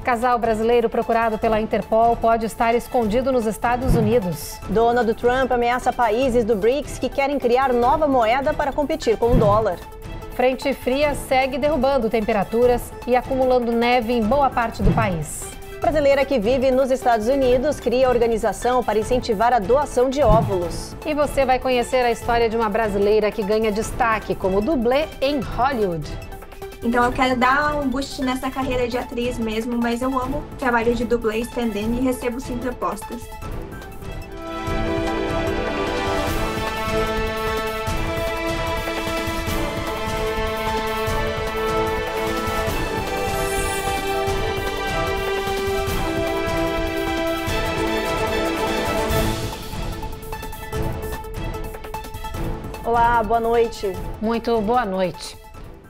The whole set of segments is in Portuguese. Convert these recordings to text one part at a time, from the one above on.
Casal brasileiro procurado pela Interpol pode estar escondido nos Estados Unidos. Donald Trump ameaça países do BRICS que querem criar nova moeda para competir com o dólar. Frente fria segue derrubando temperaturas e acumulando neve em boa parte do país. Brasileira que vive nos Estados Unidos cria organização para incentivar a doação de óvulos. E você vai conhecer a história de uma brasileira que ganha destaque como dublê em Hollywood. Então eu quero dar um boost nessa carreira de atriz mesmo, mas eu amo o trabalho de dublê stand-in e recebo sim propostas. Olá, boa noite. Muito boa noite.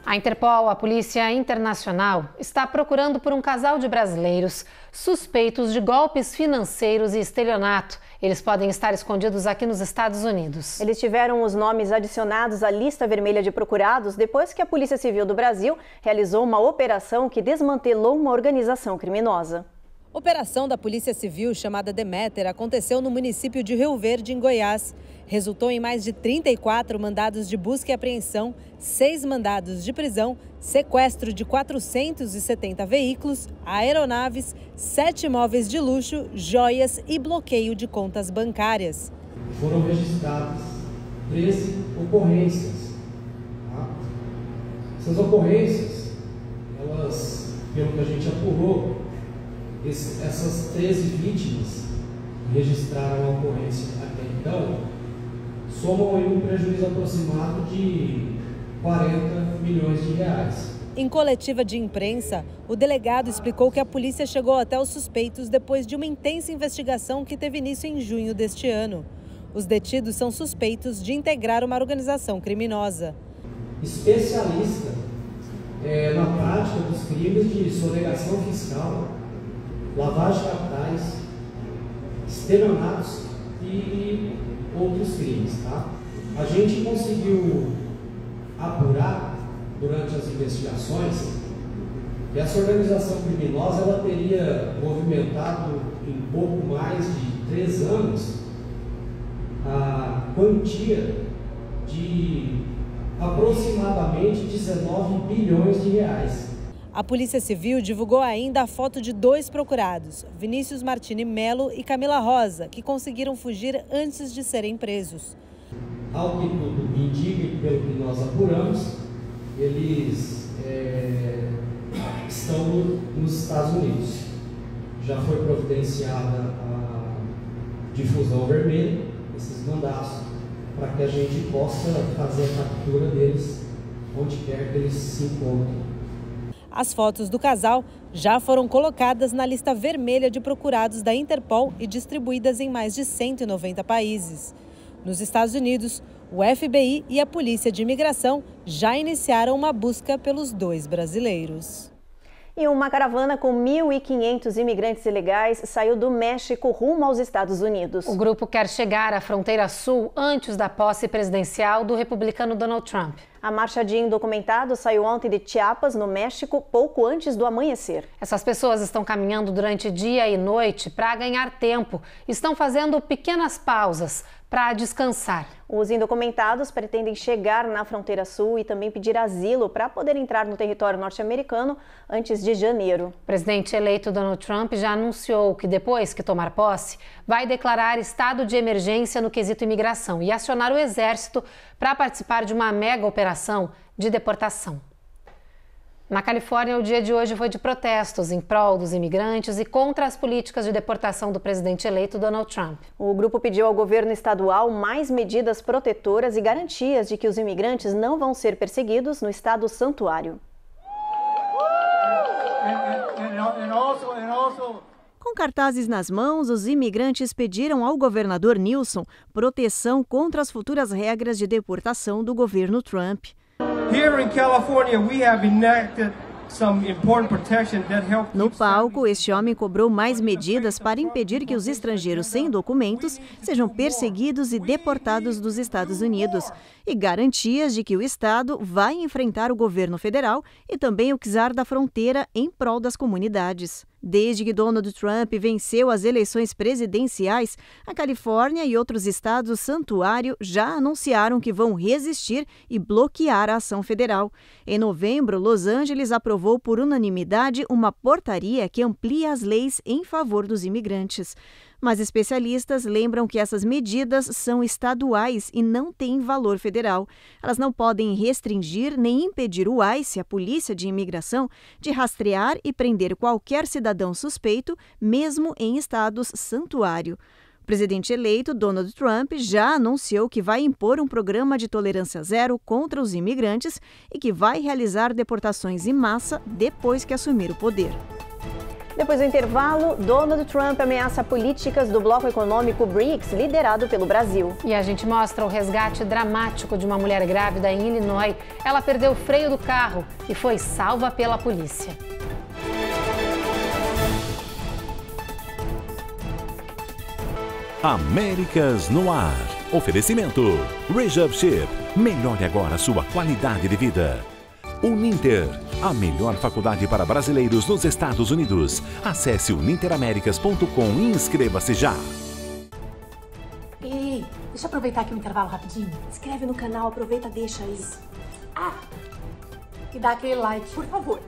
A Interpol, a Polícia Internacional, está procurando por um casal de brasileiros suspeitos de golpes financeiros e estelionato. Eles podem estar escondidos aqui nos Estados Unidos. Eles tiveram os nomes adicionados à lista vermelha de procurados depois que a Polícia Civil do Brasil realizou uma operação que desmantelou uma organização criminosa. A operação da Polícia Civil, chamada Deméter, aconteceu no município de Rio Verde, em Goiás. Resultou em mais de 34 mandados de busca e apreensão, 6 mandados de prisão, sequestro de 470 veículos, aeronaves, 7 imóveis de luxo, joias e bloqueio de contas bancárias. Foram registradas 13 ocorrências. Tá? Essas ocorrências, elas, pelo que a gente apurou, essas 13 vítimas registraram a ocorrência até então, somam aí um prejuízo aproximado de 40 milhões de reais. Em coletiva de imprensa, o delegado explicou que a polícia chegou até os suspeitos depois de uma intensa investigação que teve início em junho deste ano. Os detidos são suspeitos de integrar uma organização criminosa. Especialista na prática dos crimes de sonegação fiscal, lavagem de capitais, estelionatos e outros crimes, tá? A gente conseguiu apurar durante as investigações que essa organização criminosa ela teria movimentado em pouco mais de 3 anos a quantia de aproximadamente 19 bilhões de reais. A Polícia Civil divulgou ainda a foto de 2 procurados, Vinícius Martini Melo e Camila Rosa, que conseguiram fugir antes de serem presos. Ao que tudo indica e pelo que nós apuramos, eles estão nos Estados Unidos. Já foi providenciada a difusão vermelha, esses mandatos, para que a gente possa fazer a captura deles onde quer que eles se encontrem. As fotos do casal já foram colocadas na lista vermelha de procurados da Interpol e distribuídas em mais de 190 países. Nos Estados Unidos, o FBI e a Polícia de Imigração já iniciaram uma busca pelos 2 brasileiros. E uma caravana com 1.500 imigrantes ilegais saiu do México rumo aos Estados Unidos. O grupo quer chegar à fronteira sul antes da posse presidencial do republicano Donald Trump. A marcha de indocumentados saiu ontem de Chiapas, no México, pouco antes do amanhecer. Essas pessoas estão caminhando durante dia e noite para ganhar tempo. Estão fazendo pequenas pausas para descansar. Os indocumentados pretendem chegar na fronteira sul e também pedir asilo para poder entrar no território norte-americano antes de janeiro. O presidente eleito Donald Trump já anunciou que depois que tomar posse, vai declarar estado de emergência no quesito imigração e acionar o exército para participar de uma mega operação de deportação. Na Califórnia, o dia de hoje foi de protestos em prol dos imigrantes e contra as políticas de deportação do presidente eleito Donald Trump. O grupo pediu ao governo estadual mais medidas protetoras e garantias de que os imigrantes não vão ser perseguidos no estado santuário. Com cartazes nas mãos, os imigrantes pediram ao governador Newsom proteção contra as futuras regras de deportação do governo Trump. No palco, este homem cobrou mais medidas para impedir que os estrangeiros sem documentos sejam perseguidos e deportados dos Estados Unidos e garantias de que o Estado vai enfrentar o governo federal e também o czar da fronteira em prol das comunidades. Desde que Donald Trump venceu as eleições presidenciais, a Califórnia e outros estados santuário já anunciaram que vão resistir e bloquear a ação federal. Em novembro, Los Angeles aprovou por unanimidade uma portaria que amplia as leis em favor dos imigrantes. Mas especialistas lembram que essas medidas são estaduais e não têm valor federal. Elas não podem restringir nem impedir o ICE, a Polícia de Imigração, de rastrear e prender qualquer cidadão suspeito, mesmo em estados santuário. O presidente eleito, Donald Trump, já anunciou que vai impor um programa de tolerância zero contra os imigrantes e que vai realizar deportações em massa depois que assumir o poder. Depois do intervalo, Donald Trump ameaça políticas do bloco econômico BRICS, liderado pelo Brasil. E a gente mostra o resgate dramático de uma mulher grávida em Illinois. Ela perdeu o freio do carro e foi salva pela polícia. Américas no ar. Oferecimento Reserve. Melhore agora a sua qualidade de vida. Uninter, a melhor faculdade para brasileiros nos Estados Unidos. Acesse uninteraméricas.com e inscreva-se já. Ei, deixa eu aproveitar aqui o intervalo rapidinho. Inscreve no canal, aproveita, deixa isso. E dá aquele like, por favor.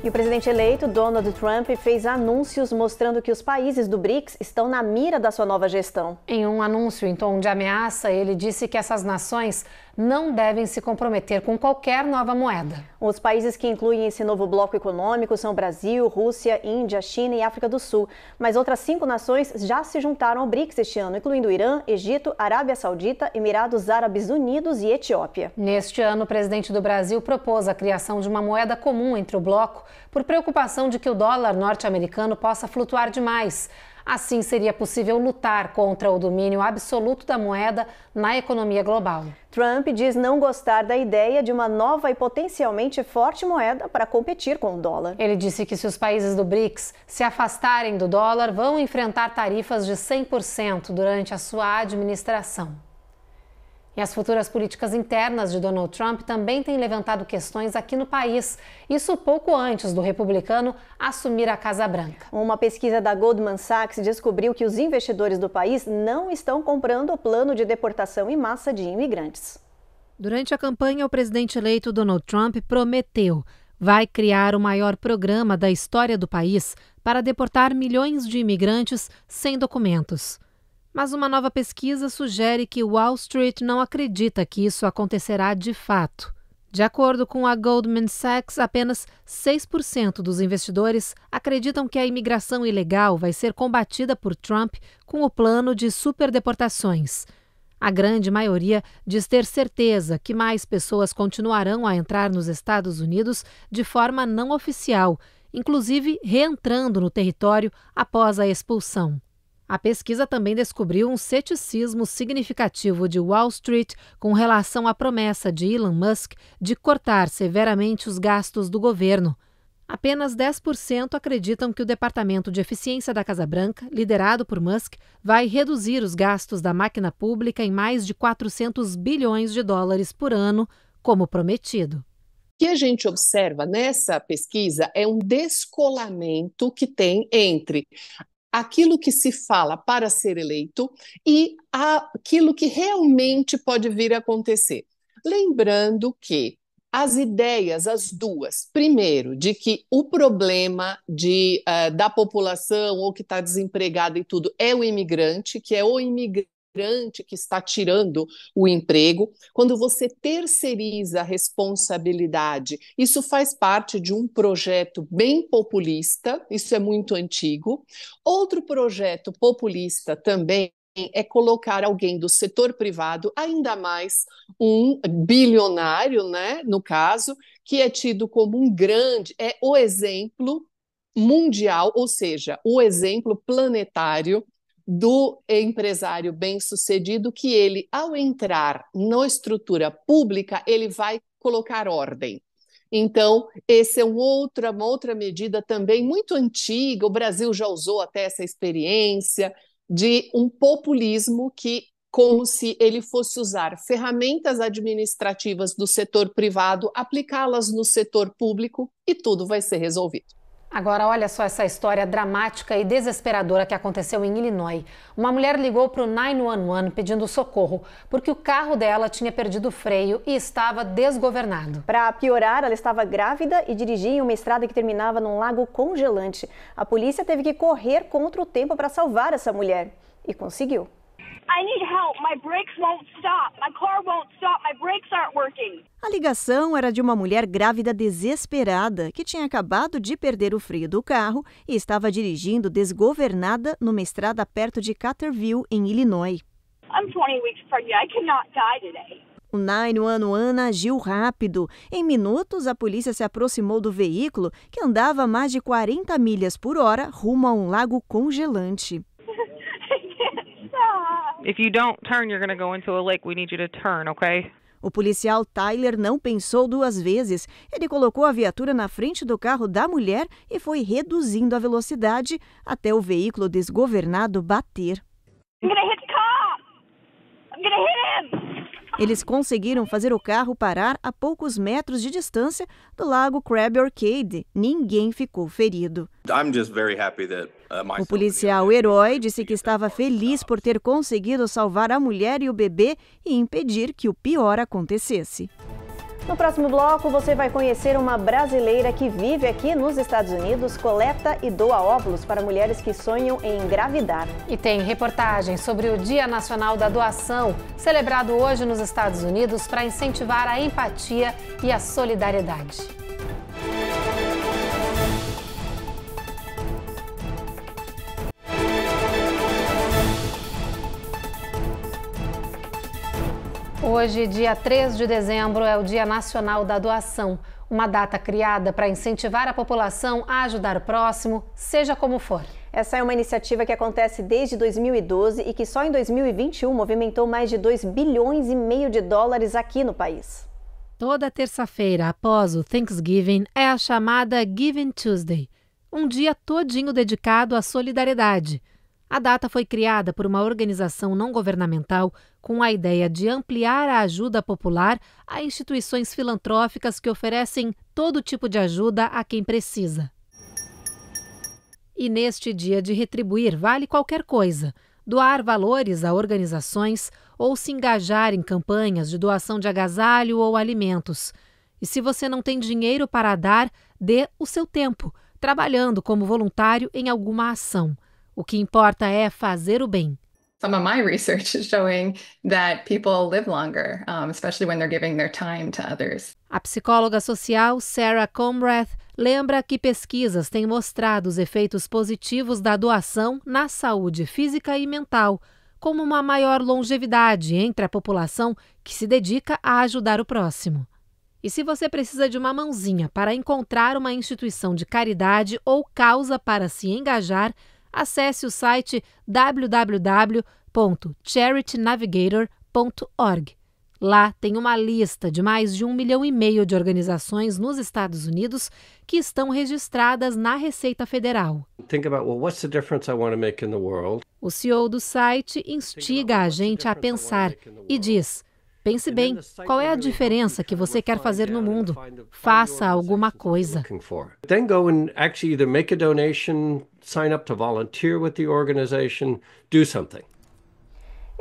E o presidente eleito, Donald Trump, fez anúncios mostrando que os países do BRICS estão na mira da sua nova gestão. Em um anúncio em tom de ameaça, ele disse que essas nações não devem se comprometer com qualquer nova moeda. Os países que incluem esse novo bloco econômico são Brasil, Rússia, Índia, China e África do Sul. Mas outras 5 nações já se juntaram ao BRICS este ano, incluindo Irã, Egito, Arábia Saudita, Emirados Árabes Unidos e Etiópia. Neste ano, o presidente do Brasil propôs a criação de uma moeda comum entre o bloco por preocupação de que o dólar norte-americano possa flutuar demais. Assim, seria possível lutar contra o domínio absoluto da moeda na economia global. Trump diz não gostar da ideia de uma nova e potencialmente forte moeda para competir com o dólar. Ele disse que se os países do BRICS se afastarem do dólar, vão enfrentar tarifas de 100% durante a sua administração. E as futuras políticas internas de Donald Trump também têm levantado questões aqui no país. Isso pouco antes do republicano assumir a Casa Branca. Uma pesquisa da Goldman Sachs descobriu que os investidores do país não estão comprando o plano de deportação em massa de imigrantes. Durante a campanha, o presidente eleito Donald Trump prometeu vai criar o maior programa da história do país para deportar milhões de imigrantes sem documentos. Mas uma nova pesquisa sugere que Wall Street não acredita que isso acontecerá de fato. De acordo com a Goldman Sachs, apenas 6% dos investidores acreditam que a imigração ilegal vai ser combatida por Trump com o plano de superdeportações. A grande maioria diz ter certeza que mais pessoas continuarão a entrar nos Estados Unidos de forma não oficial, inclusive reentrando no território após a expulsão. A pesquisa também descobriu um ceticismo significativo de Wall Street com relação à promessa de Elon Musk de cortar severamente os gastos do governo. Apenas 10% acreditam que o Departamento de Eficiência da Casa Branca, liderado por Musk, vai reduzir os gastos da máquina pública em mais de 400 bilhões de dólares por ano, como prometido. O que a gente observa nessa pesquisa é um descolamento que tem entre aquilo que se fala para ser eleito e aquilo que realmente pode vir a acontecer. Lembrando que as ideias, as duas, primeiro, de que o problema da população ou que está desempregada e tudo é o imigrante, que é o imigrante que está tirando o emprego. Quando você terceiriza a responsabilidade, isso faz parte de um projeto bem populista, isso é muito antigo. Outro projeto populista também é colocar alguém do setor privado, ainda mais um bilionário, né, no caso, que é tido como um grande, é o exemplo mundial, ou seja, o exemplo planetário do empresário bem-sucedido, que ele, ao entrar na estrutura pública, ele vai colocar ordem. Então, essa é uma outra medida também muito antiga, o Brasil já usou até essa experiência de um populismo que como se ele fosse usar ferramentas administrativas do setor privado, aplicá-las no setor público e tudo vai ser resolvido. Agora, olha só essa história dramática e desesperadora que aconteceu em Illinois. Uma mulher ligou para o 911 pedindo socorro porque o carro dela tinha perdido o freio e estava desgovernado. Para piorar, ela estava grávida e dirigia em uma estrada que terminava num lago congelante. A polícia teve que correr contra o tempo para salvar essa mulher e conseguiu. I need help. My brakes won't stop. My car won't stop. My brakes aren't working. A ligação era de uma mulher grávida desesperada que tinha acabado de perder o freio do carro e estava dirigindo desgovernada numa estrada perto de Carterville, em Illinois. I'm 20 weeks pregnant. I cannot die today. O 911 agiu rápido. Em minutos, a polícia se aproximou do veículo que andava a mais de 40 milhas por hora rumo a um lago congelante. If you don't turn, you're going to go into a lake. We need you to turn, okay? O policial Tyler não pensou duas vezes. Ele colocou a viatura na frente do carro da mulher e foi reduzindo a velocidade até o veículo desgovernado bater. I'm gonna hit the cop. I'm gonna hit him. Eles conseguiram fazer o carro parar a poucos metros de distância do lago Krabby Arcade. Ninguém ficou ferido. O policial herói disse que estava feliz por ter conseguido salvar a mulher e o bebê e impedir que o pior acontecesse. No próximo bloco, você vai conhecer uma brasileira que vive aqui nos Estados Unidos, coleta e doa óvulos para mulheres que sonham em engravidar. E tem reportagem sobre o Dia Nacional da Doação, celebrado hoje nos Estados Unidos para incentivar a empatia e a solidariedade. Hoje, dia 3 de dezembro, é o Dia Nacional da Doação, uma data criada para incentivar a população a ajudar o próximo, seja como for. Essa é uma iniciativa que acontece desde 2012 e que só em 2021 movimentou mais de 2,5 bilhões de dólares aqui no país. Toda terça-feira após o Thanksgiving é a chamada Giving Tuesday, um dia todinho dedicado à solidariedade. A data foi criada por uma organização não governamental com a ideia de ampliar a ajuda popular a instituições filantrópicas que oferecem todo tipo de ajuda a quem precisa. E neste dia de retribuir vale qualquer coisa, doar valores a organizações ou se engajar em campanhas de doação de agasalho ou alimentos. E se você não tem dinheiro para dar, dê o seu tempo, trabalhando como voluntário em alguma ação. O que importa é fazer o bem. Some of my research is showing that people live longer, especially when they're giving their time to others. A psicóloga social Sarah Comrath lembra que pesquisas têm mostrado os efeitos positivos da doação na saúde física e mental, como uma maior longevidade entre a população que se dedica a ajudar o próximo. E se você precisa de uma mãozinha para encontrar uma instituição de caridade ou causa para se engajar, acesse o site www.charitynavigator.org. Lá tem uma lista de mais de 1,5 milhão de organizações nos Estados Unidos que estão registradas na Receita Federal. O CEO do site instiga a gente a pensar e diz: pense bem, qual é a diferença que você quer fazer no mundo? Faça alguma coisa. Then go and actually either make a donation, sign up to volunteer with the organization, do something.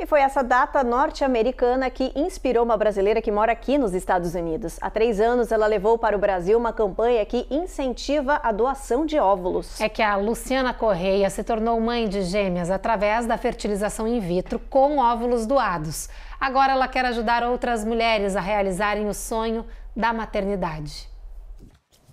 E foi essa data norte-americana que inspirou uma brasileira que mora aqui nos Estados Unidos. Há 3 anos, ela levou para o Brasil uma campanha que incentiva a doação de óvulos. É que a Luciana Correia se tornou mãe de gêmeas através da fertilização in vitro com óvulos doados. Agora ela quer ajudar outras mulheres a realizarem o sonho da maternidade.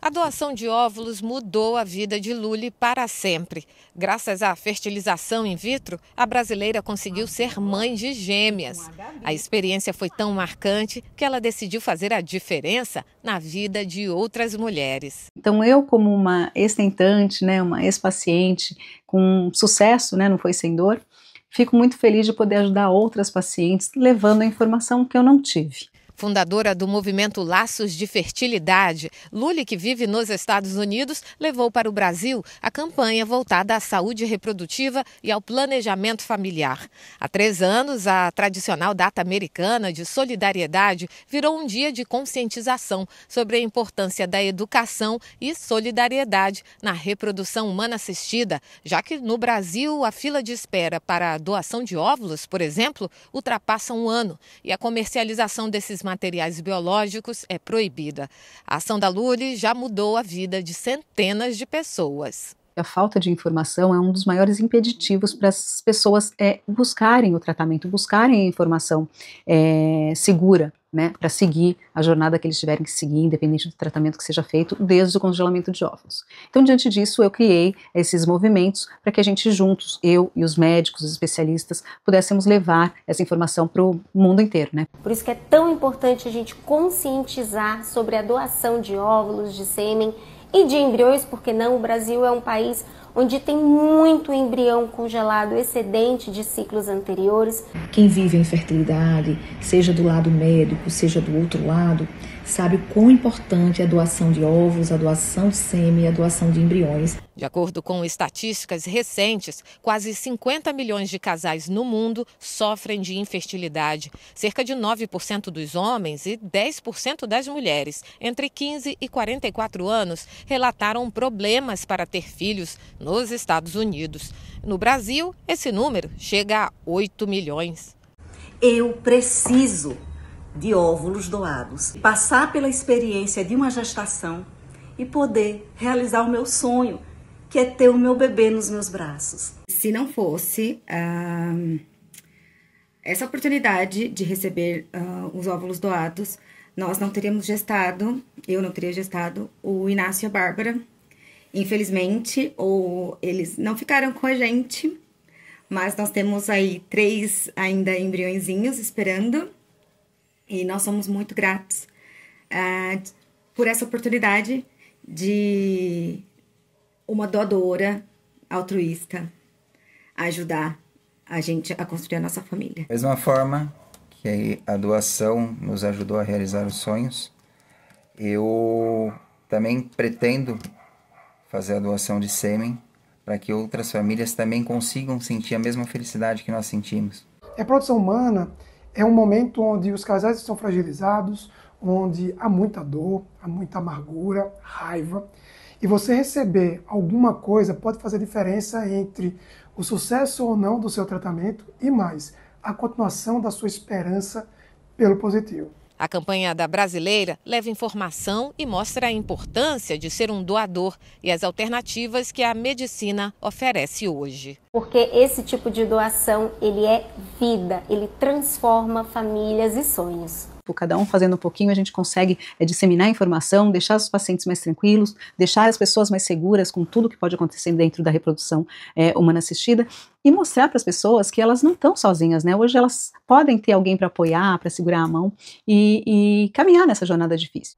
A doação de óvulos mudou a vida de Luli para sempre. Graças à fertilização in vitro, a brasileira conseguiu ser mãe de gêmeas. A experiência foi tão marcante que ela decidiu fazer a diferença na vida de outras mulheres. Então eu, como uma ex-tentante, uma ex-paciente com sucesso, não foi sem dor, fico muito feliz de poder ajudar outras pacientes levando a informação que eu não tive. Fundadora do movimento Laços de Fertilidade, Lully, que vive nos Estados Unidos, levou para o Brasil a campanha voltada à saúde reprodutiva e ao planejamento familiar. Há 3 anos, a tradicional data americana de solidariedade virou um dia de conscientização sobre a importância da educação e solidariedade na reprodução humana assistida, já que no Brasil a fila de espera para a doação de óvulos, por exemplo, ultrapassa 1 ano e a comercialização desses materiais biológicos é proibida. A ação da Lully já mudou a vida de centenas de pessoas. A falta de informação é um dos maiores impeditivos para as pessoas buscarem o tratamento, buscarem a informação segura, né, para seguir a jornada que eles tiverem que seguir, independente do tratamento que seja feito, desde o congelamento de óvulos. Então, diante disso, eu criei esses movimentos para que a gente juntos, eu e os médicos, os especialistas, pudéssemos levar essa informação para o mundo inteiro, né? Por isso que é tão importante a gente conscientizar sobre a doação de óvulos, de sêmen e de embriões, porque não, o Brasil é um país onde tem muito embrião congelado excedente de ciclos anteriores. Quem vive a infertilidade, seja do lado médico, seja do outro lado, sabe o quão importante é a doação de óvulos, a doação de sêmen e a doação de embriões. De acordo com estatísticas recentes, quase 50 milhões de casais no mundo sofrem de infertilidade. Cerca de 9% dos homens e 10% das mulheres, entre 15 e 44 anos, relataram problemas para ter filhos nos Estados Unidos. No Brasil, esse número chega a 8 milhões. Eu preciso de óvulos doados, passar pela experiência de uma gestação e poder realizar o meu sonho, que é ter o meu bebê nos meus braços. Se não fosse essa oportunidade de receber os óvulos doados, nós não teríamos gestado, eu não teria gestado o Inácio e a Bárbara. Infelizmente, ou eles não ficaram com a gente, mas nós temos aí 3 ainda embriõezinhos esperando. E nós somos muito gratos por essa oportunidade de uma doadora altruísta ajudar a gente a construir a nossa família. Da mesma forma que a doação nos ajudou a realizar os sonhos, eu também pretendo fazer a doação de sêmen para que outras famílias também consigam sentir a mesma felicidade que nós sentimos. A reprodução humana é um momento onde os casais estão fragilizados, onde há muita dor, há muita amargura, raiva. E você receber alguma coisa pode fazer diferença entre o sucesso ou não do seu tratamento e mais, a continuação da sua esperança pelo positivo. A campanha da Brasileira leva informação e mostra a importância de ser um doador e as alternativas que a medicina oferece hoje. Porque esse tipo de doação, ele é vida, ele transforma famílias e sonhos. Cada um fazendo um pouquinho, a gente consegue disseminar informação, deixar os pacientes mais tranquilos, deixar as pessoas mais seguras com tudo que pode acontecer dentro da reprodução humana assistida e mostrar para as pessoas que elas não estão sozinhas, né? Hoje elas podem ter alguém para apoiar, para segurar a mão e caminhar nessa jornada difícil.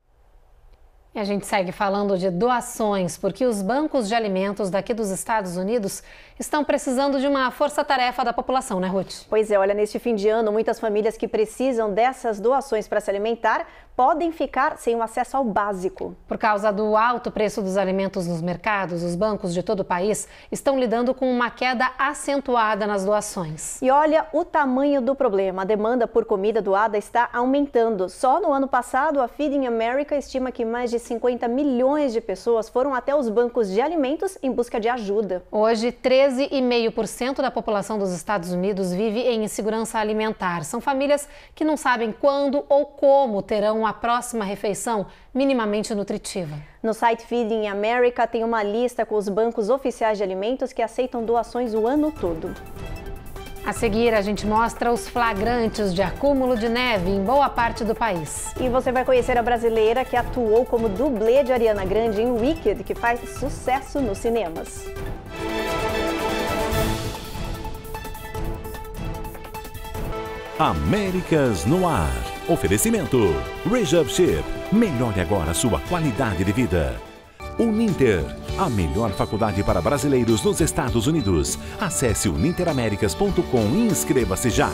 E a gente segue falando de doações, porque os bancos de alimentos daqui dos Estados Unidos estão precisando de uma força-tarefa da população, né, Ruth? Pois é, olha, neste fim de ano, muitas famílias que precisam dessas doações para se alimentar podem ficar sem o acesso ao básico. Por causa do alto preço dos alimentos nos mercados, os bancos de todo o país estão lidando com uma queda acentuada nas doações. E olha o tamanho do problema. A demanda por comida doada está aumentando. Só no ano passado, a Feeding America estima que mais de 50 milhões de pessoas foram até os bancos de alimentos em busca de ajuda. Hoje, 13,5% da população dos Estados Unidos vive em insegurança alimentar. São famílias que não sabem quando ou como terão a próxima refeição minimamente nutritiva. No site Feeding America tem uma lista com os bancos oficiais de alimentos que aceitam doações o ano todo. A seguir, a gente mostra os flagrantes de acúmulo de neve em boa parte do país. E você vai conhecer a brasileira que atuou como dublê de Ariana Grande em Wicked, que faz sucesso nos cinemas. Américas no Ar. Oferecimento Rejab Ship. Melhore agora a sua qualidade de vida. Uninter, a melhor faculdade para brasileiros nos Estados Unidos. Acesse uninteraméricas.com e inscreva-se já.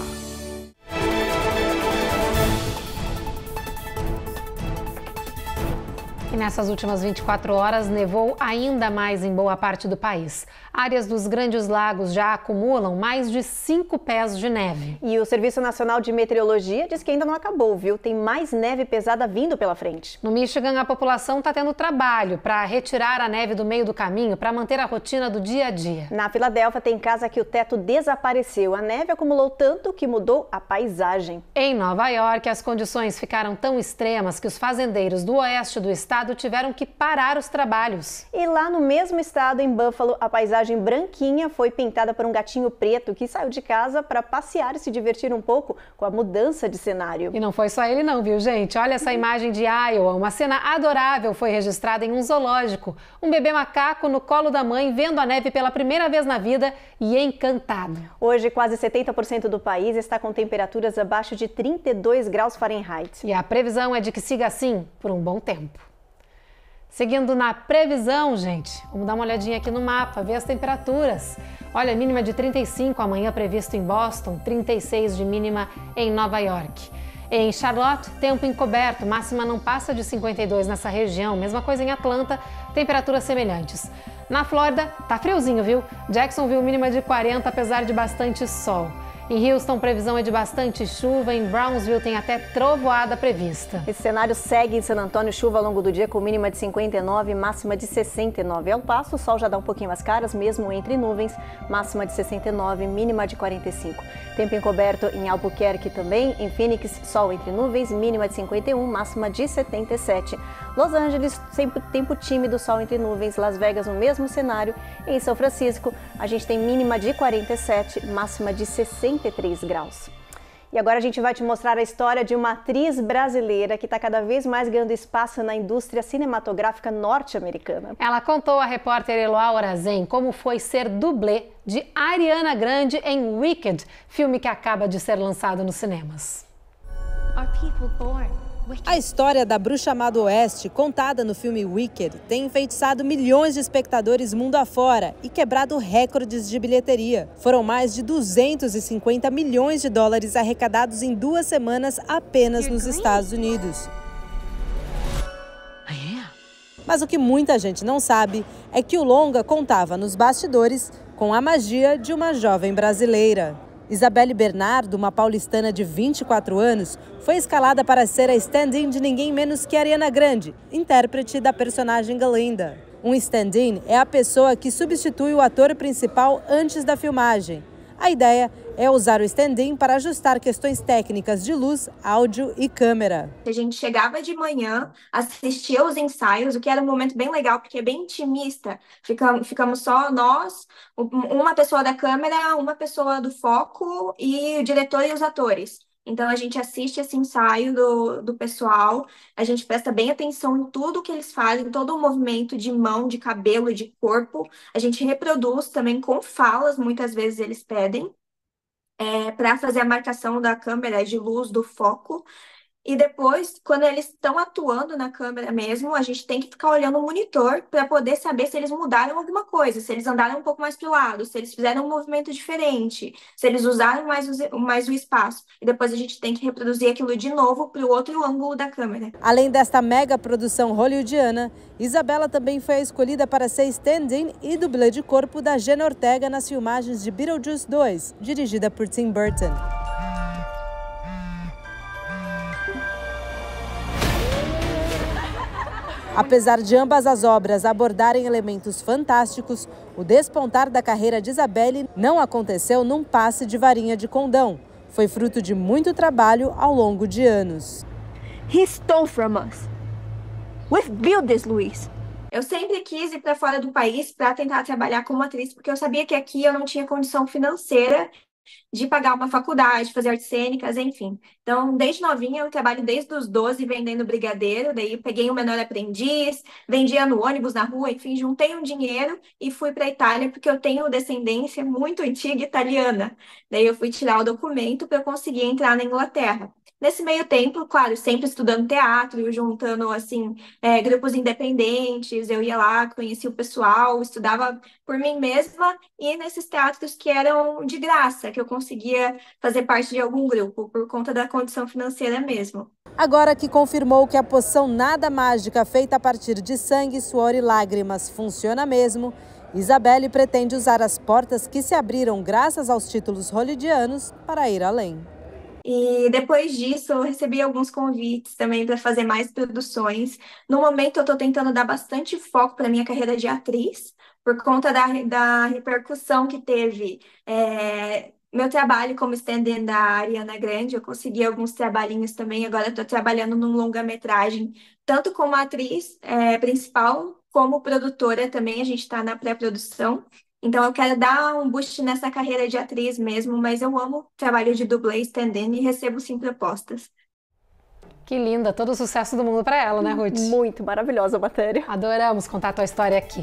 E nessas últimas 24 horas, nevou ainda mais em boa parte do país. Áreas dos Grandes Lagos já acumulam mais de 5 pés de neve. E o Serviço Nacional de Meteorologia diz que ainda não acabou, viu? Tem mais neve pesada vindo pela frente. No Michigan, a população está tendo trabalho para retirar a neve do meio do caminho para manter a rotina do dia a dia. Na Filadélfia, tem casa que o teto desapareceu. A neve acumulou tanto que mudou a paisagem. Em Nova York, as condições ficaram tão extremas que os fazendeiros do oeste do estado tiveram que parar os trabalhos. E lá no mesmo estado, em Buffalo, a paisagem branquinha foi pintada por um gatinho preto que saiu de casa para passear e se divertir um pouco com a mudança de cenário. E não foi só ele não, viu, gente? Olha essa imagem de Iowa. Uma cena adorável foi registrada em um zoológico. Um bebê macaco no colo da mãe, vendo a neve pela primeira vez na vida e encantado. Hoje, quase 70% do país está com temperaturas abaixo de 32 graus Fahrenheit. E a previsão é de que siga assim por um bom tempo. Seguindo na previsão, gente, vamos dar uma olhadinha aqui no mapa, ver as temperaturas. Olha, mínima de 35 amanhã previsto em Boston, 36 de mínima em Nova York. Em Charlotte, tempo encoberto, máxima não passa de 52 nessa região, mesma coisa em Atlanta, temperaturas semelhantes. Na Flórida, tá friozinho, viu? Jacksonville, mínima de 40, apesar de bastante sol. Em Houston, previsão é de bastante chuva. Em Brownsville, tem até trovoada prevista. Esse cenário segue em San Antônio, chuva ao longo do dia com mínima de 59 e máxima de 69. Ao passo, o sol já dá um pouquinho mais caras, mesmo entre nuvens, máxima de 69, mínima de 45. Tempo encoberto em Albuquerque também. Em Phoenix, sol entre nuvens, mínima de 51, máxima de 77. Los Angeles, sempre tempo tímido, sol entre nuvens. Las Vegas, no mesmo cenário. Em São Francisco, a gente tem mínima de 47, máxima de 63 graus. E agora a gente vai te mostrar a história de uma atriz brasileira que está cada vez mais ganhando espaço na indústria cinematográfica norte-americana. Ela contou à repórter Eloá Orazen como foi ser dublê de Ariana Grande em Wicked, filme que acaba de ser lançado nos cinemas. A história da bruxa má do Oeste, contada no filme Wicked, tem enfeitiçado milhões de espectadores mundo afora e quebrado recordes de bilheteria. Foram mais de 250 milhões de dólares arrecadados em 2 semanas apenas nos Estados Unidos. Mas o que muita gente não sabe é que o longa contava nos bastidores com a magia de uma jovem brasileira. Isabelle Bernardo, uma paulistana de 24 anos, foi escalada para ser a stand-in de ninguém menos que Ariana Grande, intérprete da personagem Galinda. Um stand-in é a pessoa que substitui o ator principal antes da filmagem. A ideia é usar o stand-in para ajustar questões técnicas de luz, áudio e câmera. A gente chegava de manhã, assistia os ensaios, o que era um momento bem legal, porque é bem intimista. Ficamos só nós, uma pessoa da câmera, uma pessoa do foco e o diretor e os atores. Então, a gente assiste esse ensaio do pessoal, a gente presta bem atenção em tudo que eles fazem, todo o movimento de mão, de cabelo, de corpo. A gente reproduz também com falas, muitas vezes eles pedem, para fazer a marcação da câmera, de luz, do foco. E depois, quando eles estão atuando na câmera mesmo, a gente tem que ficar olhando o monitor para poder saber se eles mudaram alguma coisa, se eles andaram um pouco mais para o lado, se eles fizeram um movimento diferente, se eles usaram mais o espaço. E depois a gente tem que reproduzir aquilo de novo para o outro ângulo da câmera. Além desta mega produção hollywoodiana, Isabela também foi escolhida para ser stand-in e dublê de corpo da Jenna Ortega nas filmagens de Beetlejuice 2, dirigida por Tim Burton. Apesar de ambas as obras abordarem elementos fantásticos, o despontar da carreira de Isabelle não aconteceu num passe de varinha de condão. Foi fruto de muito trabalho ao longo de anos. He stole from us. We've built this, Luiz. Eu sempre quis ir para fora do país para tentar trabalhar como atriz, porque eu sabia que aqui eu não tinha condição financeira de pagar uma faculdade, fazer artes cênicas, enfim. Então, desde novinha, eu trabalho desde os 12 vendendo brigadeiro, daí eu peguei um menor aprendiz, vendia no ônibus, na rua, enfim, juntei um dinheiro e fui para a Itália, porque eu tenho descendência muito antiga italiana. Daí eu fui tirar o documento para eu conseguir entrar na Inglaterra. Nesse meio tempo, claro, sempre estudando teatro, juntando, assim, grupos independentes, eu ia lá, conhecia o pessoal, estudava por mim mesma e nesses teatros que eram de graça, que eu conseguia fazer parte de algum grupo, por conta da condição financeira mesmo. Agora que confirmou que a poção Nada Mágica, feita a partir de sangue, suor e lágrimas, funciona mesmo, Isabelle pretende usar as portas que se abriram graças aos títulos hollywoodianos para ir além. E depois disso, eu recebi alguns convites também para fazer mais produções. No momento, eu estou tentando dar bastante foco para a minha carreira de atriz, por conta da repercussão que teve meu trabalho como stand-in da Ariana Grande. Eu consegui alguns trabalhinhos também. Agora estou trabalhando num longa-metragem, tanto como atriz principal, como produtora também. A gente está na pré-produção. Então, eu quero dar um boost nessa carreira de atriz mesmo, mas eu amo trabalho de dublê, stand-in e recebo sim propostas. Que linda, todo o sucesso do mundo para ela, né, Ruth? Muito maravilhosa a matéria. Adoramos contar a tua história aqui.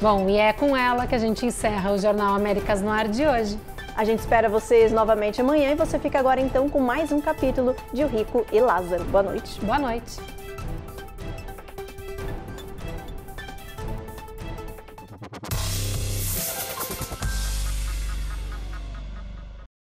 Bom, e é com ela que a gente encerra o Jornal Américas no Ar de hoje. A gente espera vocês novamente amanhã e você fica agora então com mais um capítulo de O Rico e Lázaro. Boa noite. Boa noite.